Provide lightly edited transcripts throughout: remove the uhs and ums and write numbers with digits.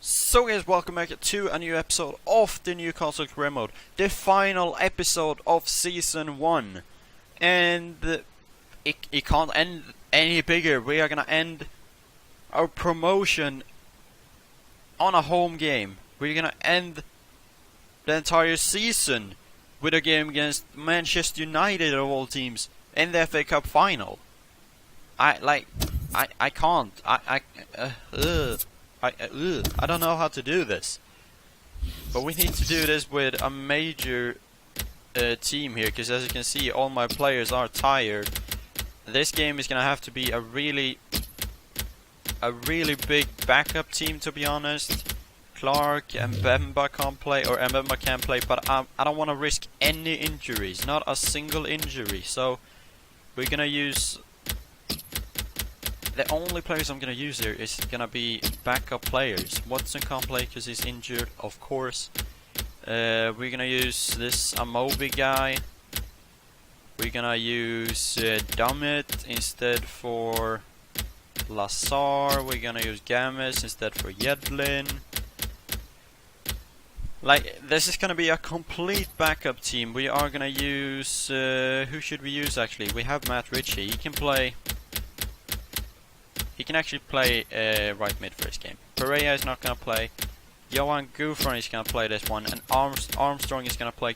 So guys, welcome back to a new episode of the Newcastle career mode, the final episode of season 1, and it can't end any bigger. We are gonna end our promotion on a home game. We're gonna end the entire season with a game against Manchester United of all teams in the FA Cup final. I don't know how to do this, but we need to do this with a major team here, because as you can see, all my players are tired. This game is gonna have to be a really big backup team, to be honest. Clark and Mbemba can't play, or Mbemba can play, but I don't want to risk any injuries, not a single injury. So we're gonna use. The only players I'm gonna use here is gonna be backup players. Watson can't play because he's injured, of course. We're gonna use this Amobi guy. We're gonna use Dummett instead for Lazar. We're gonna use Games instead for Yedlin. Like, this is gonna be a complete backup team. We are gonna use who should we use actually? We have Matt Ritchie. He can play. He can actually play right mid for this game. Pereira is not gonna play. Johan Gufron is gonna play this one, and Armstrong is gonna play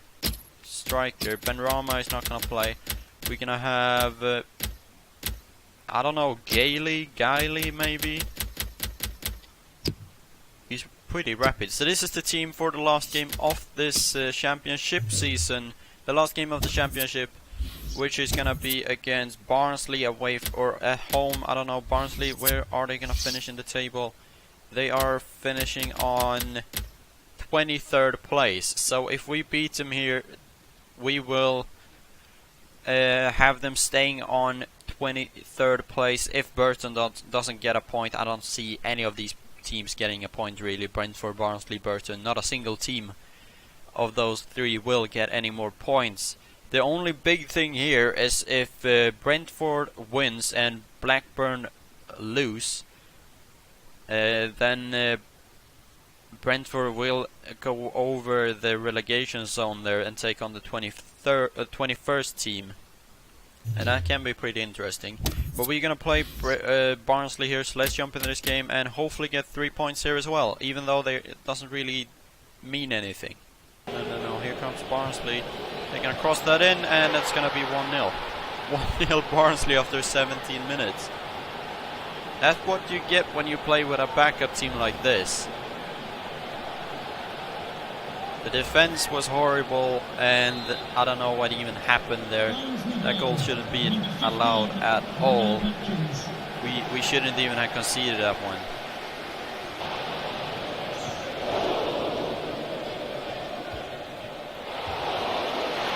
striker. Benrahma is not gonna play. We're gonna have I don't know, Gailey maybe. He's pretty rapid. So this is the team for the last game of this championship season. The last game of the championship, which is gonna be against Barnsley away or at home. I don't know, Barnsley, where are they gonna finish in the table? They are finishing on 23rd place. So if we beat them here, we will have them staying on 23rd place. If Burton doesn't get a point, I don't see any of these teams getting a point really. Brentford, Barnsley, Burton, not a single team of those three will get any more points. The only big thing here is if Brentford wins and Blackburn lose, then Brentford will go over the relegation zone there and take on the 21st team. And that can be pretty interesting. But we're gonna play Barnsley here, so let's jump into this game and hopefully get 3 points here as well, even though it doesn't really mean anything. No, here comes Barnsley. They're gonna cross that in, and it's gonna be 1-0. 1-0 Barnsley after 17 minutes. That's what you get when you play with a backup team like this. The defense was horrible, and I don't know what even happened there. That goal shouldn't be allowed at all. We shouldn't even have conceded that one.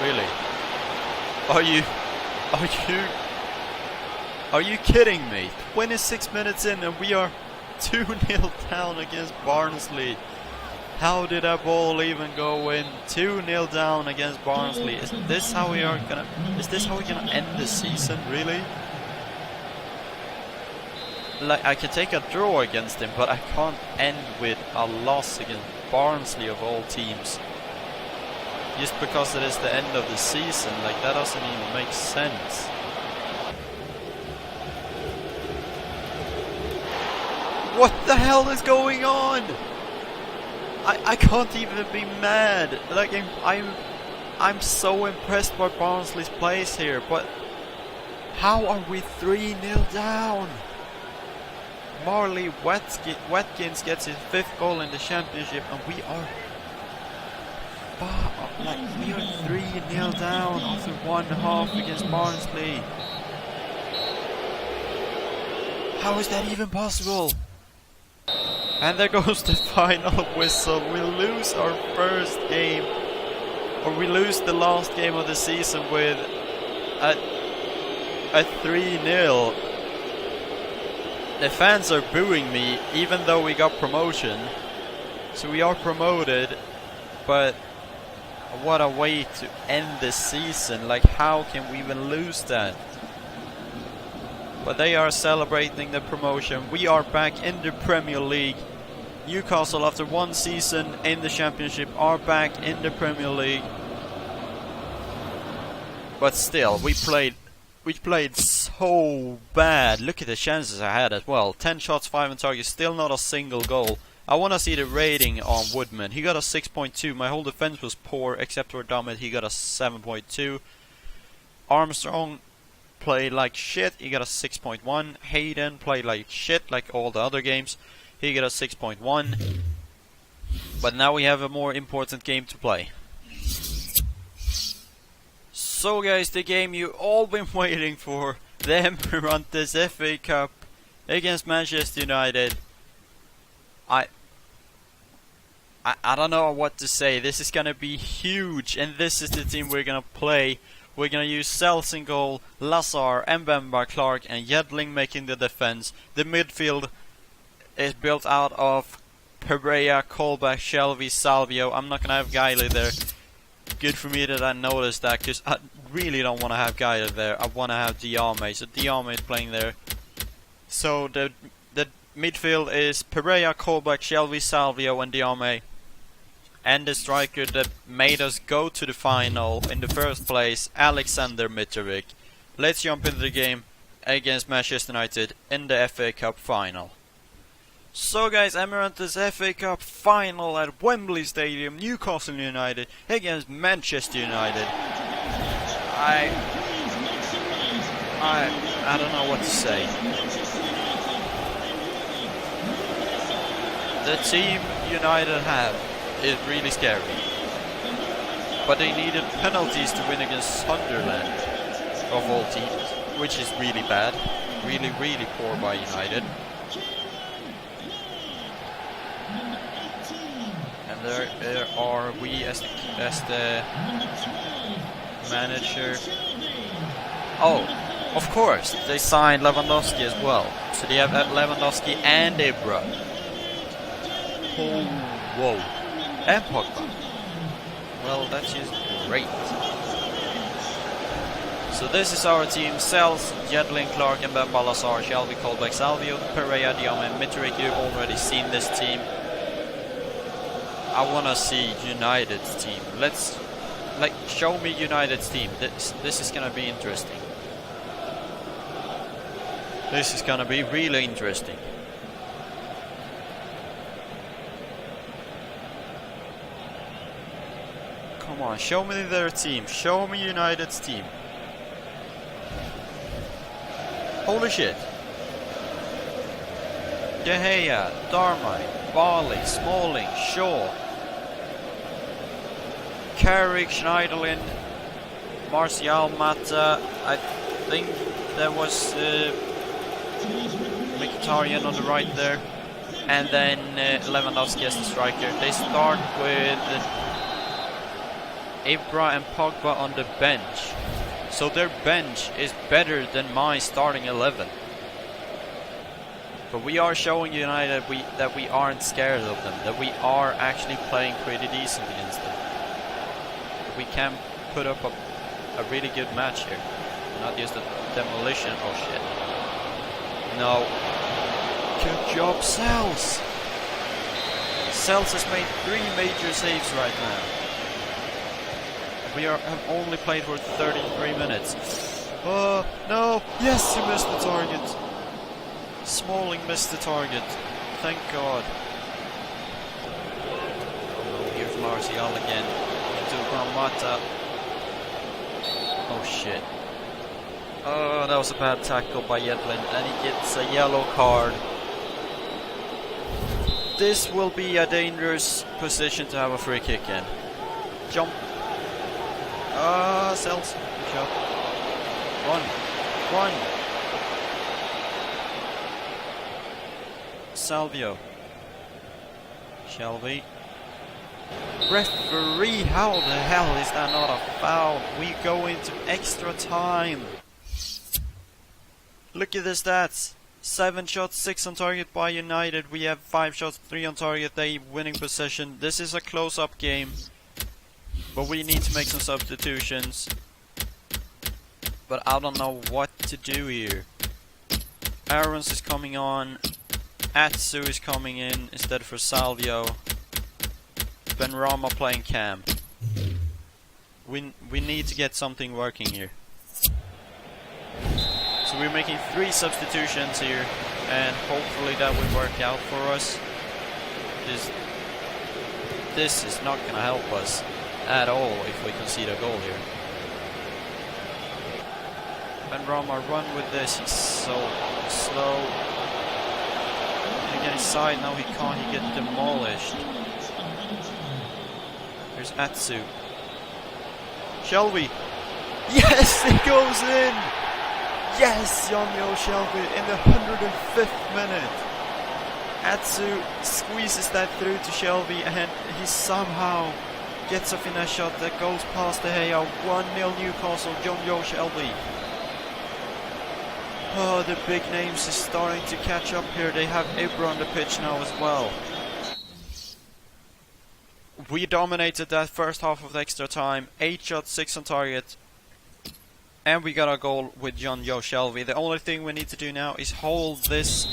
Really? Are you kidding me? 26 minutes in and we are 2-0 down against Barnsley. How did that ball even go in? 2-0 down against Barnsley. Is this how we're gonna end the season, really? Like, I can take a draw against him, but I can't end with a loss against Barnsley of all teams. Just because it is the end of the season, like, that doesn't even make sense. What the hell is going on? I can't even be mad. Like, I'm so impressed by Barnsley's plays here, but how are we 3-0 down? Marley Watkins gets his 5th goal in the championship, and we are 3-0 down after one half against Barnsley. How is that even possible? And there goes the final whistle. We lose our first game, or we lose the last game of the season with a 3-0. The fans are booing me, even though we got promotion. So we are promoted, but what a way to end the season. Like, how can we even lose that? But they are celebrating the promotion. We are back in the Premier League. Newcastle, after one season in the Championship, are back in the Premier League. But still, we played so bad. Look at the chances I had as well. 10 shots, 5 on target, still not a single goal. I want to see the rating on Woodman. He got a 6.2. My whole defense was poor, except for Dummett. He got a 7.2. Armstrong played like shit. He got a 6.1. Hayden played like shit, like all the other games. He got a 6.1. But now we have a more important game to play. So guys, the game you all been waiting for, the Emirates FA Cup against Manchester United. I don't know what to say. This is gonna be huge, and this is the team we're gonna play. We're gonna use Sells in goal, Lazar, Mbemba, Clark, and Yedling making the defense. The midfield is built out of Pereira, Colback, Shelby, Salvio. I'm not gonna have Guiley there. Good for me that I noticed that, because I really don't want to have Guiley there. I want to have Diame, so Diame is playing there. So the midfield is Pereira, Colback, Shelby, Salvio, and Diame. And the striker that made us go to the final in the first place, Alexander Mitrovic. Let's jump into the game against Manchester United in the FA Cup final. So guys, Emirates FA Cup final at Wembley Stadium, Newcastle United against Manchester United. I don't know what to say. The team United have is really scary. But they needed penalties to win against Sunderland, of all teams, which is really bad. Really poor by United. And there are we as the manager. Oh, of course, they signed Lewandowski as well. So they have Lewandowski and Ibra. Oh, whoa. And Pogba. Well, that's just great. So this is our team. Sells, Yedling, Clark, Mbemba, Lazar, Shelby, Colback, Salvio, Pereira, Diame, and Mitrovic. You've already seen this team. I want to see United's team. Let's, show me United's team. This is going to be interesting. This is going to be really interesting. Come on, show me their team. Show me United's team. Holy shit. De Gea, Darmine, Barley, Smalling, Shaw, Carrick, Schneiderlin, Martial, Mata. I think there was Mkhitaryan on the right there. And then Lewandowski as the striker. They start with Ibra and Pogba on the bench. So their bench is better than my starting 11. But we are showing United that we aren't scared of them, that we are actually playing pretty decent against them. We can put up a really good match here, not just a demolition. Oh shit. No. Good job, Sells. Sells has made 3 major saves right now. We have only played for 33 minutes. Oh, no! Yes, he missed the target! Smalling missed the target. Thank God. Oh, here's Martial again. Into Mata. Oh shit. Oh, that was a bad tackle by Yedlin. And he gets a yellow card. This will be a dangerous position to have a free kick in. Jump. Sells. Good job. Run. Salvio. Shelby. Referee, how the hell is that not a foul? We go into extra time. Look at the stats. 7 shots, 6 on target by United. We have 5 shots, 3 on target. They winning possession. This is a close-up game. But we need to make some substitutions. But I don't know what to do here. Aarons is coming on. Atsu is coming in instead for Salvio. Benrahma playing cam. We need to get something working here. So we're making 3 substitutions here, and hopefully that will work out for us. This is not gonna help us at all if we concede a goal here. Benrahma run with this, he's so slow. Gonna get inside, now he can't, he get demolished. Here's Atsu. Shelby! Yes, it goes in! Yes, Jonjo Shelby in the 105th minute. Atsu squeezes that through to Shelby and he somehow gets a finesse shot that goes past the Gea. 1-0 Newcastle, Jonjo Shelby. Oh, the big names is starting to catch up here. They have Ibra on the pitch now as well. We dominated that first half of the extra time. 8 shots, 6 on target. And we got a goal with Jonjo Shelby. The only thing we need to do now is hold this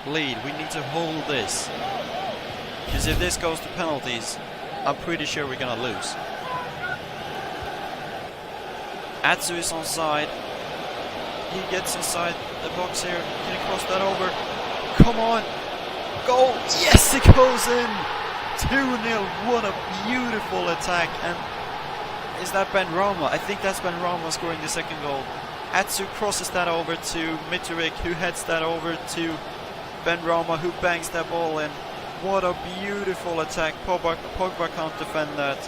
lead. We need to hold this. Because if this goes to penalties, I'm pretty sure we're gonna lose. Atsu is on side. He gets inside the box here. Can he cross that over? Come on! Goal! Yes, it goes in! 2-0. What a beautiful attack. And is that Benrahma? I think that's Benrahma scoring the second goal. Atsu crosses that over to Mitrovic, who heads that over to Benrahma, who bangs that ball in. What a beautiful attack. Pogba can't defend that.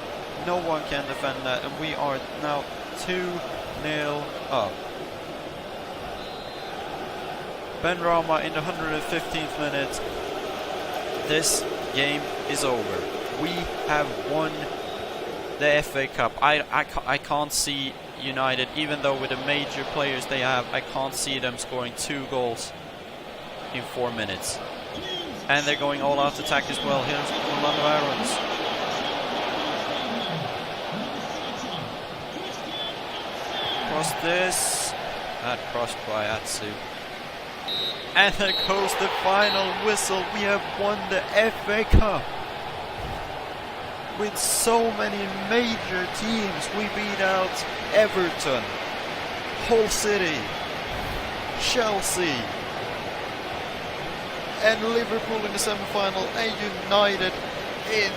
No one can defend that. And we are now 2-0 up. Benrahma in the 115th minute. This game is over. We have won the FA Cup. I can't see United, even though with the major players they have, I can't see them scoring 2 goals in 4 minutes. And they're going all out attack as well. Here's Orlando Irons. Cross this. That crossed by Atsu. And there goes the final whistle. We have won the FA Cup. With so many major teams, we beat out Everton, Hull City, Chelsea, and Liverpool in the semi-final, and United in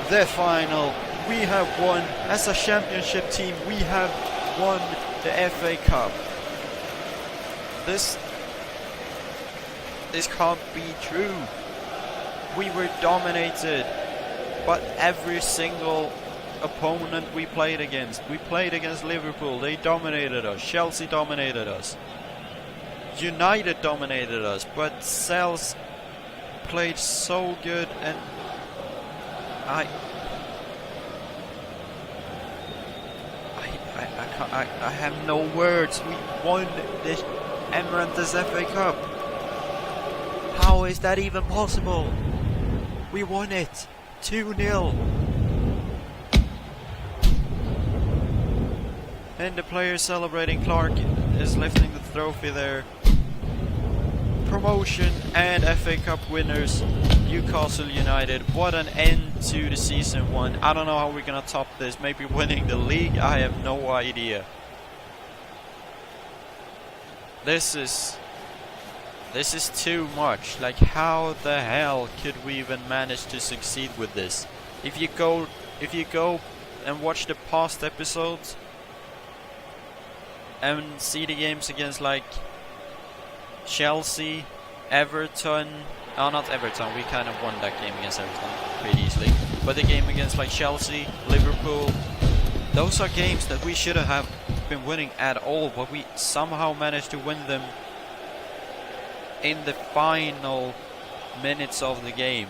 the final. We have won, as a championship team, we have won the FA Cup. This can't be true. We were dominated. But every single opponent we played against Liverpool, they dominated us. Chelsea dominated us. United dominated us. But Sels played so good, and I have no words. We won this Emirates FA Cup. How is that even possible? We won it. 2-0. And the players celebrating. Clark is lifting the trophy there. Promotion and FA Cup winners, Newcastle United. What an end to the season 1. I don't know how we're gonna top this. Maybe winning the league? I have no idea. This is too much. Like, how the hell could we even manage to succeed with this? If you go and watch the past episodes and see the games against like Chelsea, Everton, not Everton, we kind of won that game against Everton pretty easily, but the game against like Chelsea, Liverpool, those are games that we shouldn't have been winning at all, but we somehow managed to win them in the final minutes of the game.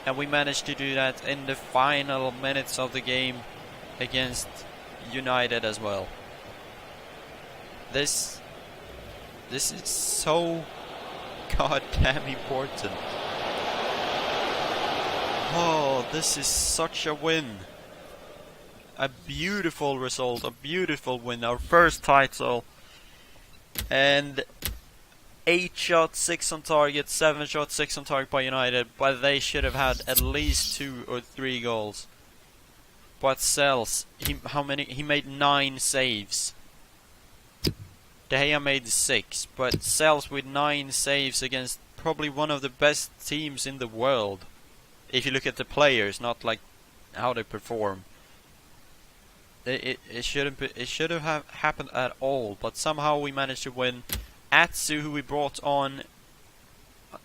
And we managed to do that in the final minutes of the game against United as well. This is so goddamn important. Oh, this is such a win. A beautiful result, a beautiful win, our first title. And 8 shots, 6 on target, 7 shots, 6 on target by United, but they should have had at least 2 or 3 goals. But Sells, he made 9 saves. De Gea made 6, but Sells with 9 saves against probably one of the best teams in the world. If you look at the players, not like how they perform. It should have happened at all, but somehow we managed to win. Atsu, who we brought on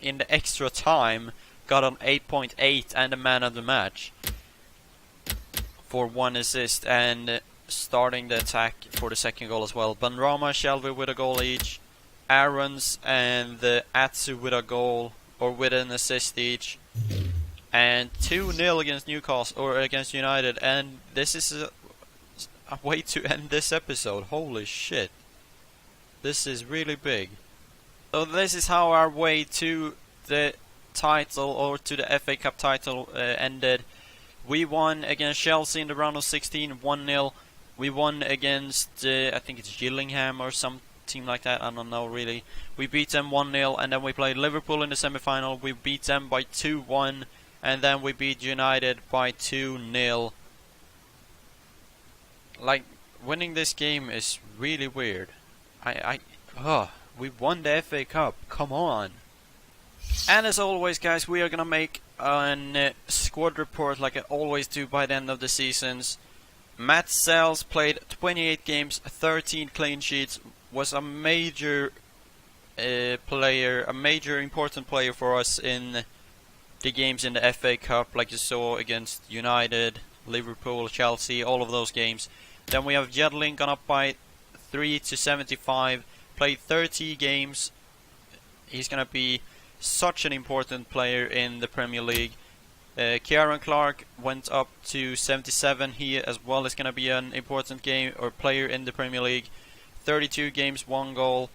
in the extra time, got an 8.8 and a man of the match for 1 assist and starting the attack for the second goal as well. Benrahma, Shelby with a goal each, Aarons and Atsu with a goal or with an assist each, and 2-0 against Newcastle or against United. And this is a way to end this episode. Holy shit, this is really big. So this is how our way to the title, or to the FA Cup title, ended. We won against Chelsea in the round of 16, 1-0. We won against, I think it's Gillingham or some team like that, I don't know really. We beat them 1-0, and then we played Liverpool in the semi-final. We beat them by 2-1, and then we beat United by 2-0. Like, winning this game is really weird. We won the FA Cup, come on. And as always, guys, we are gonna make a squad report like I always do by the end of the seasons. Matt Sells played 28 games, 13 clean sheets, was a major player, a major important player for us in the games in the FA Cup, like you saw against United, Liverpool, Chelsea, all of those games. Then we have Jedling gone up by 3 to 75, played 30 games. He's gonna be such an important player in the Premier League. Kieran Clark went up to 77. He as well is going to be an important game or player in the Premier League. 32 games, 1 goal.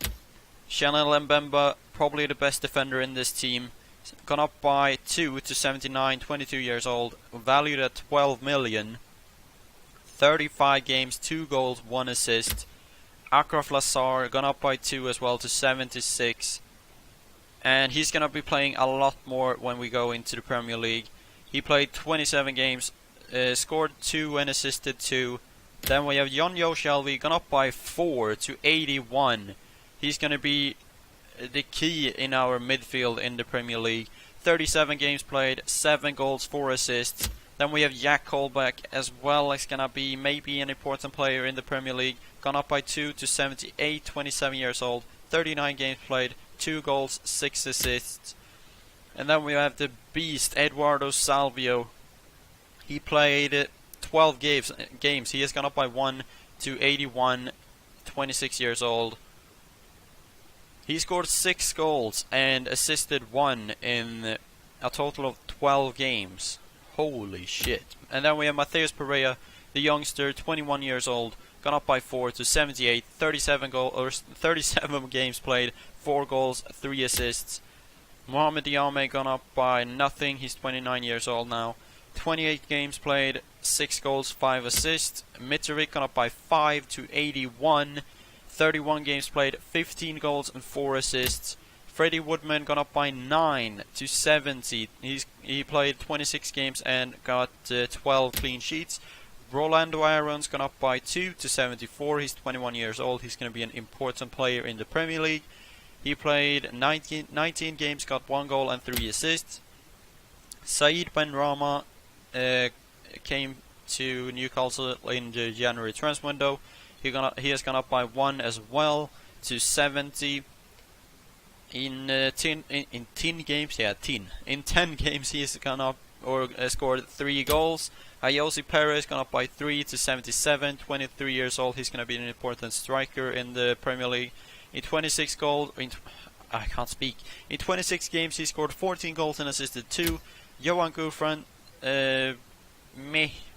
Chanel Mbemba, probably the best defender in this team, gone up by 2 to 79, 22 years old, valued at 12 million. 35 games, 2 goals, 1 assist. Akraf Lassar gone up by 2 as well to 76. And he's going to be playing a lot more when we go into the Premier League. He played 27 games, scored 2 and assisted 2. Then we have Jonjo Shelby, gone up by 4 to 81. He's going to be the key in our midfield in the Premier League. 37 games played, 7 goals, 4 assists. Then we have Jack Colback as well, as going to be maybe an important player in the Premier League. Gone up by 2 to 78, 27 years old, 39 games played, 2 goals, 6 assists. And then we have the beast, Eduardo Salvio. He played 12 games. He has gone up by 1 to 81, 26 years old. He scored 6 goals and assisted 1 in a total of 12 games. Holy shit. And then we have Mateus Pereira, the youngster, 21 years old. Gone up by 4 to 78, 37 games played, 4 goals, 3 assists. Mohamed Diame gone up by nothing, he's 29 years old now. 28 games played, 6 goals, 5 assists. Mitrovic gone up by 5 to 81, 31 games played, 15 goals and 4 assists. Freddie Woodman gone up by 9 to 70. He played 26 games and got 12 clean sheets. Rolando Aarons gone up by 2 to 74. He's 21 years old. He's going to be an important player in the Premier League. He played 19 games, got 1 goal and 3 assists. Said Benrahma came to Newcastle in the January transfer window. He has gone up by 1 as well to 70. In 10 games, in 10 games he has gone up or scored 3 goals. Ayosi Perez gone up by 3 to 77, 23 years old. He's going to be an important striker in the Premier League. In 26 games he scored 14 goals and assisted 2. Johan Gufran, we're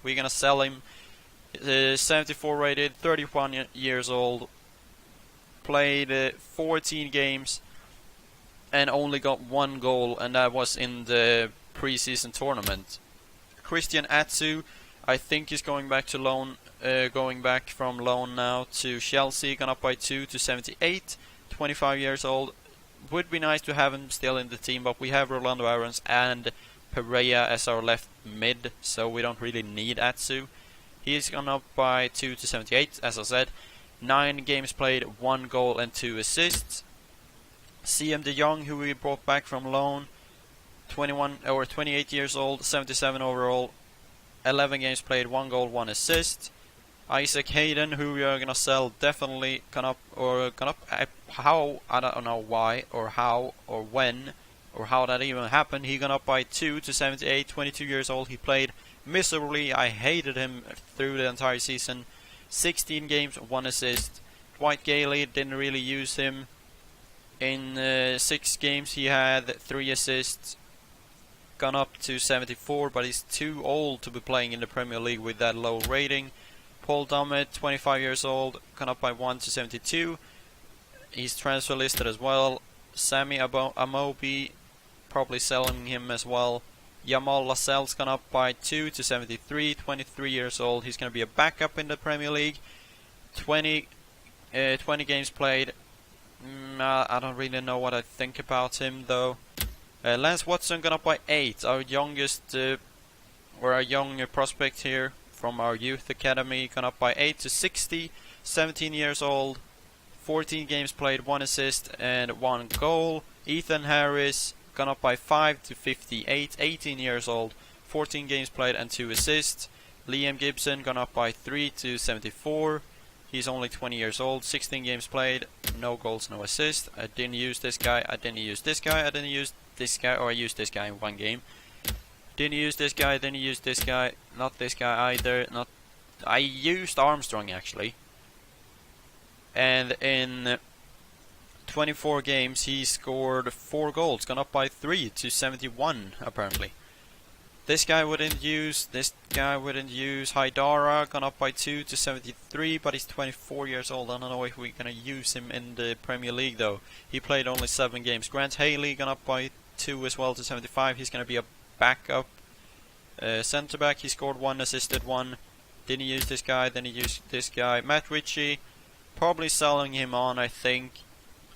going to sell him. 74 rated, 31 years old. Played 14 games and only got 1 goal, and that was in the pre-season tournament. Christian Atsu, I think he's going back to loan, going back from loan now to Chelsea, gone up by 2 to 78, 25 years old. would be nice to have him still in the team, but we have Rolando Aarons and Pereira as our left mid, so we don't really need Atsu. He's gone up by 2 to 78, as I said. 9 games played, 1 goal and 2 assists. CM De Jong, who we brought back from loan, 28 years old, 77 overall, 11 games played, 1 goal, 1 assist. Isaac Hayden, who we are gonna sell, definitely gone up. How, I don't know why or how or when or how that even happened. He gone up by 2 to 78, 22 years old. He played miserably. I hated him through the entire season. 16 games, 1 assist. Dwight Gailey, didn't really use him. In 6 games he had 3 assists. Gone up to 74, but he's too old to be playing in the Premier League with that low rating. Paul Dummett, 25 years old, gone up by 1 to 72. He's transfer listed as well. Sammy Amobi, probably selling him as well. Jamal Lascelles gone up by 2 to 73, 23 years old. He's going to be a backup in the Premier League. 20 games played. I don't really know what I think about him though. Lance Watson gone up by 8, our youngest, or our young prospect here from our youth academy, gone up by 8 to 60, 17 years old, 14 games played, 1 assist and 1 goal. Ethan Harris gone up by 5 to 58, 18 years old, 14 games played and 2 assists. Liam Gibson gone up by 3 to 74. He's only 20 years old, 16 games played, no goals, no assists. I didn't use this guy, I didn't use this guy, I didn't use this guy, or I used this guy in 1 game. Didn't use this guy, didn't use this guy, not this guy either. I used Armstrong actually. And in 24 games he scored 4 goals, gone up by 3 to 71 apparently. This guy wouldn't use, Haidara, gone up by 2 to 73, but he's 24 years old. I don't know if we're gonna use him in the Premier League though. He played only 7 games. Grant Haley gone up by 2 as well to 75. He's gonna be a backup centre back. He scored 1, assisted 1. Didn't use this guy, then he used this guy. Matt Ritchie, probably selling him on, I think.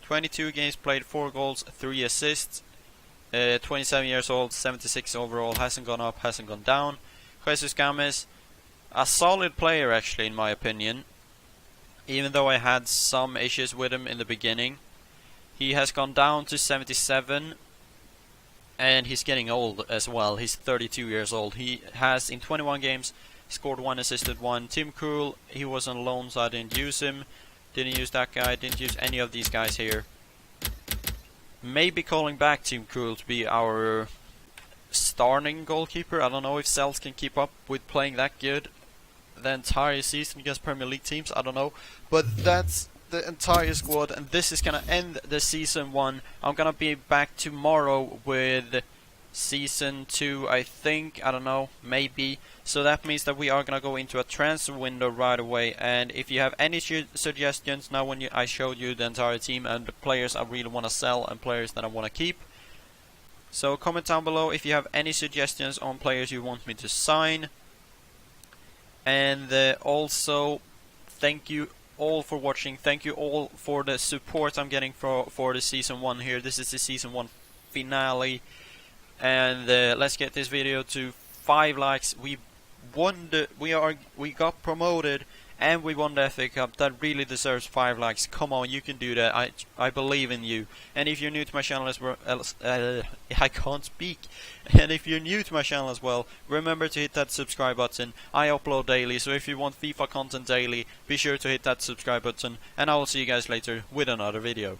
22 games played, 4 goals, 3 assists. 27 years old, 76 overall, hasn't gone up, hasn't gone down. Jesus Gomez, a solid player actually in my opinion, even though I had some issues with him in the beginning. He has gone down to 77, and he's getting old as well. He's 32 years old. He has in 21 games scored 1, assisted 1. Tim Krul, he was on loan, so I didn't use him. Didn't use that guy, didn't use any of these guys here. Maybe calling back Tim Krul to be our starting goalkeeper. I don't know if Cells can keep up with playing that good the entire season against Premier League teams. I don't know. But that's the entire squad, and this is gonna end the season 1. I'm gonna be back tomorrow with season 2, I think. I don't know, maybe. So that means that we are gonna go into a transfer window right away. And if you have any suggestions now when I showed you the entire team and the players I really want to sell and players that I want to keep, so comment down below if you have any suggestions on players you want me to sign. And also thank you all for watching. Thank you all for the support I'm getting for the season 1 here. This is the season 1 finale, and let's get this video to 5 likes. We got promoted and we won the FA Cup. That really deserves 5 likes. Come on, you can do that. I believe in you. And if you're new to my channel as well, I can't speak. And if you're new to my channel as well, remember to hit that subscribe button. I upload daily, so if you want FIFA content daily, be sure to hit that subscribe button. And I will see you guys later with another video.